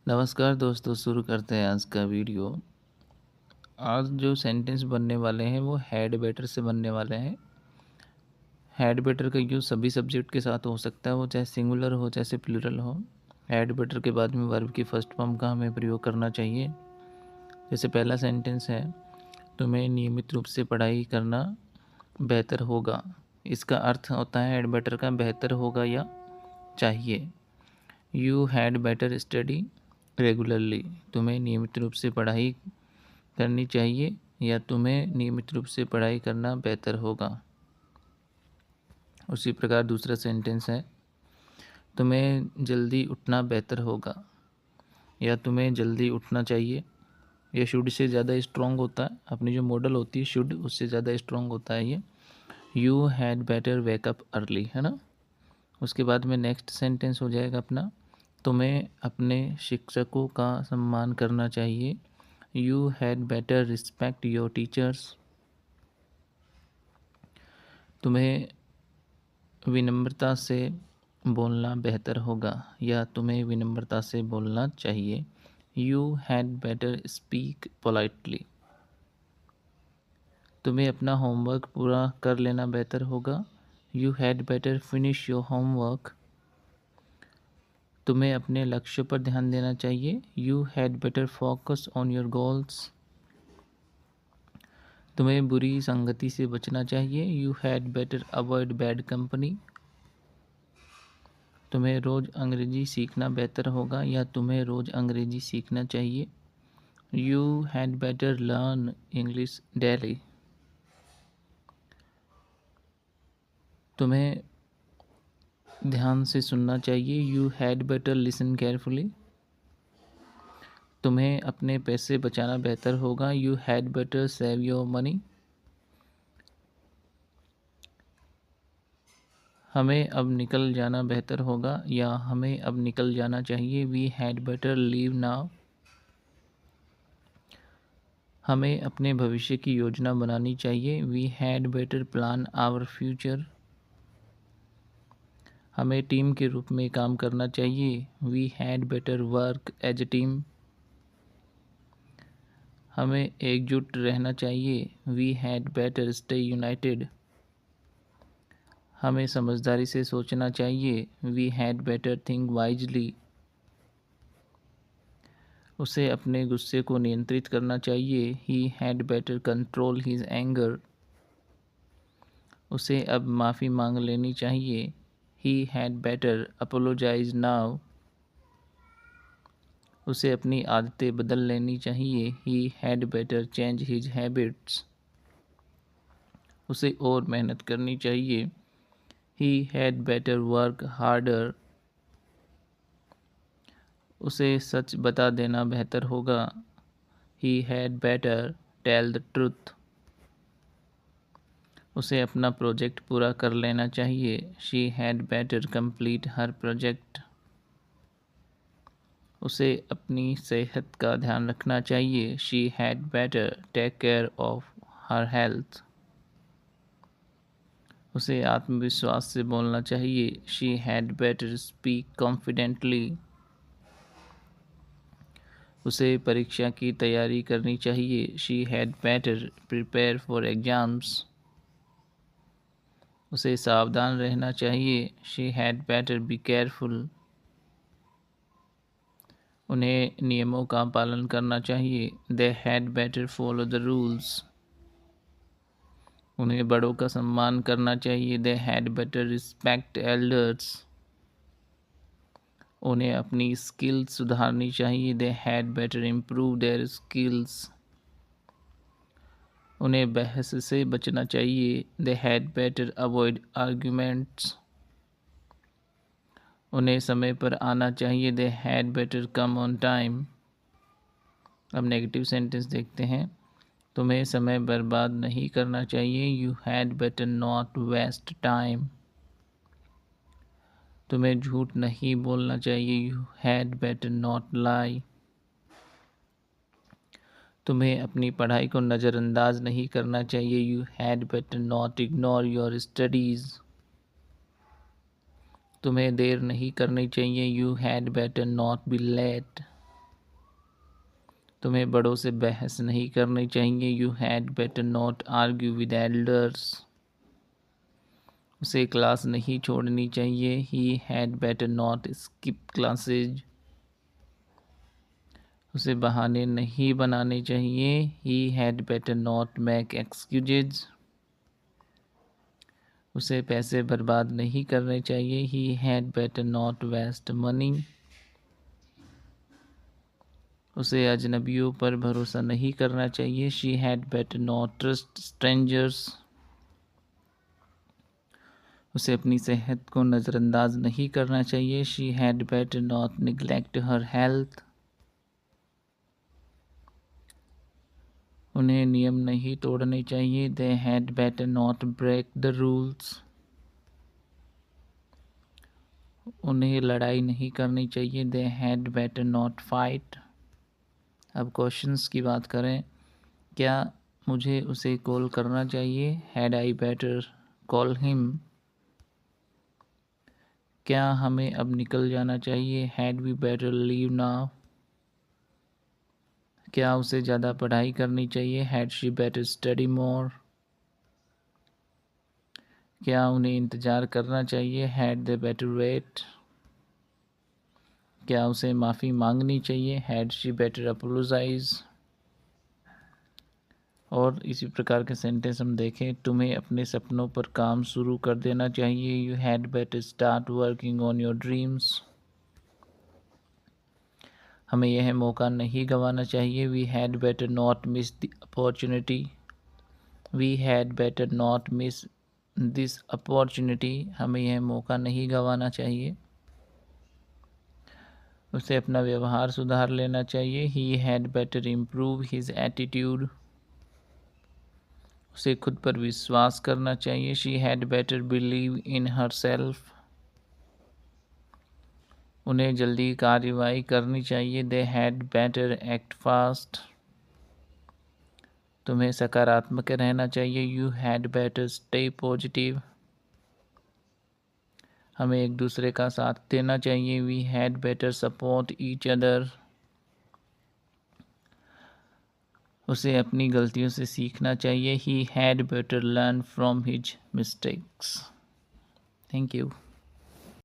नमस्कार दोस्तों, शुरू करते हैं आज का वीडियो। आज जो सेंटेंस बनने वाले हैं वो हैड बेटर से बनने वाले हैं। हैड बेटर का यूज़ सभी सब्जेक्ट के साथ हो सकता है, वो चाहे सिंगुलर हो चाहे प्लूरल हो। हैड बेटर के बाद में वर्ब की फर्स्ट फॉर्म का हमें प्रयोग करना चाहिए। जैसे पहला सेंटेंस है, तुम्हें नियमित रूप से पढ़ाई करना बेहतर होगा। इसका अर्थ होता है हैड बेटर का बेहतर होगा या चाहिए। You had better study regularly, तुम्हें नियमित रूप से पढ़ाई करनी चाहिए या तुम्हें नियमित रूप से पढ़ाई करना बेहतर होगा। उसी प्रकार दूसरा सेंटेंस है, तुम्हें जल्दी उठना बेहतर होगा या तुम्हें जल्दी उठना चाहिए। ये शुड से ज़्यादा स्ट्रॉन्ग होता है, अपनी जो मॉडल होती है शुड उससे ज़्यादा स्ट्रॉन्ग होता है ये। You had better wake up early, है ना। उसके बाद में नेक्स्ट सेंटेंस हो जाएगा अपना, तुम्हें अपने शिक्षकों का सम्मान करना चाहिए। You had better respect your teachers, तुम्हें विनम्रता से बोलना बेहतर होगा या तुम्हें विनम्रता से बोलना चाहिए। You had better speak politely, तुम्हें अपना होमवर्क पूरा कर लेना बेहतर होगा। You had better finish your homework, तुम्हें अपने लक्ष्य पर ध्यान देना चाहिए। You had better focus on your goals, तुम्हें बुरी संगति से बचना चाहिए। You had better avoid bad company, तुम्हें रोज़ अंग्रेजी सीखना बेहतर होगा या तुम्हें रोज़ अंग्रेजी सीखना चाहिए। You had better learn English daily, तुम्हें ध्यान से सुनना चाहिए। You had better listen carefully, तुम्हें अपने पैसे बचाना बेहतर होगा। You had better save your money, हमें अब निकल जाना बेहतर होगा या हमें अब निकल जाना चाहिए। We had better leave now, हमें अपने भविष्य की योजना बनानी चाहिए। We had better plan our future, हमें टीम के रूप में काम करना चाहिए। We had better work as a team, हमें एकजुट रहना चाहिए। We had better stay united, हमें समझदारी से सोचना चाहिए। We had better think wisely, उसे अपने गुस्से को नियंत्रित करना चाहिए। He had better control his anger, उसे अब माफ़ी मांग लेनी चाहिए। He had better apologise now, उसे अपनी आदतें बदल लेनी चाहिए। He had better change his habits, उसे और मेहनत करनी चाहिए। He had better work harder, उसे सच बता देना बेहतर होगा। He had better tell the truth, उसे अपना प्रोजेक्ट पूरा कर लेना चाहिए। She had better complete her project, उसे अपनी सेहत का ध्यान रखना चाहिए। She had better take care of her health, उसे आत्मविश्वास से बोलना चाहिए। She had better speak confidently, उसे परीक्षा की तैयारी करनी चाहिए। She had better prepare for exams, उसे सावधान रहना चाहिए। She had better be careful, उन्हें नियमों का पालन करना चाहिए। They had better follow the rules, उन्हें बड़ों का सम्मान करना चाहिए। They had better respect elders, उन्हें अपनी स्किल्स सुधारनी चाहिए। They had better improve their skills, उन्हें बहस से बचना चाहिए। They had better avoid arguments, उन्हें समय पर आना चाहिए। They had better come on time. अब नेगेटिव सेंटेंस देखते हैं, तुम्हें समय बर्बाद नहीं करना चाहिए। You had better not waste time, तुम्हें झूठ नहीं बोलना चाहिए। You had better not lie, तुम्हें अपनी पढ़ाई को नज़रअंदाज नहीं करना चाहिए। You had better not ignore your studies, तुम्हें देर नहीं करनी चाहिए। You had better not B late, तुम्हें बड़ों से बहस नहीं करनी चाहिए। You had better not argue with elders. उसे क्लास नहीं छोड़नी चाहिए। He had better not skip classes. उसे बहाने नहीं बनाने चाहिए। He had better not make excuses. उसे पैसे बर्बाद नहीं करने चाहिए। He had better not waste money. उसे अजनबियों पर भरोसा नहीं करना चाहिए। She had better not trust strangers. उसे अपनी सेहत को नज़रअंदाज नहीं करना चाहिए। She had better not neglect her health. उन्हें नियम नहीं तोड़ने चाहिए। They had better not break the rules. उन्हें लड़ाई नहीं करनी चाहिए। They had better not fight. अब क्वेश्चंस की बात करें, क्या मुझे उसे कॉल करना चाहिए? Had I better call him. क्या हमें अब निकल जाना चाहिए? Had we better leave now. क्या उसे ज़्यादा पढ़ाई करनी चाहिए? Had she better study more. क्या उन्हें इंतज़ार करना चाहिए? Had they better wait. क्या उसे माफ़ी मांगनी चाहिए? Had she better apologise. और इसी प्रकार के सेंटेंस हम देखें। तुम्हें अपने सपनों पर काम शुरू कर देना चाहिए। You had better start working on your dreams. हमें यह मौका नहीं गंवाना चाहिए। We had better not miss the opportunity. We had better not miss this opportunity. हमें यह मौका नहीं गंवाना चाहिए। उसे अपना व्यवहार सुधार लेना चाहिए। He had better improve his attitude. उसे खुद पर विश्वास करना चाहिए। She had better believe in herself. उन्हें जल्दी कार्रवाई करनी चाहिए। They had better act fast. तुम्हें सकारात्मक रहना चाहिए। You had better stay positive. हमें एक दूसरे का साथ देना चाहिए। We had better support each other. उसे अपनी गलतियों से सीखना चाहिए। He had better learn from his mistakes. Thank you.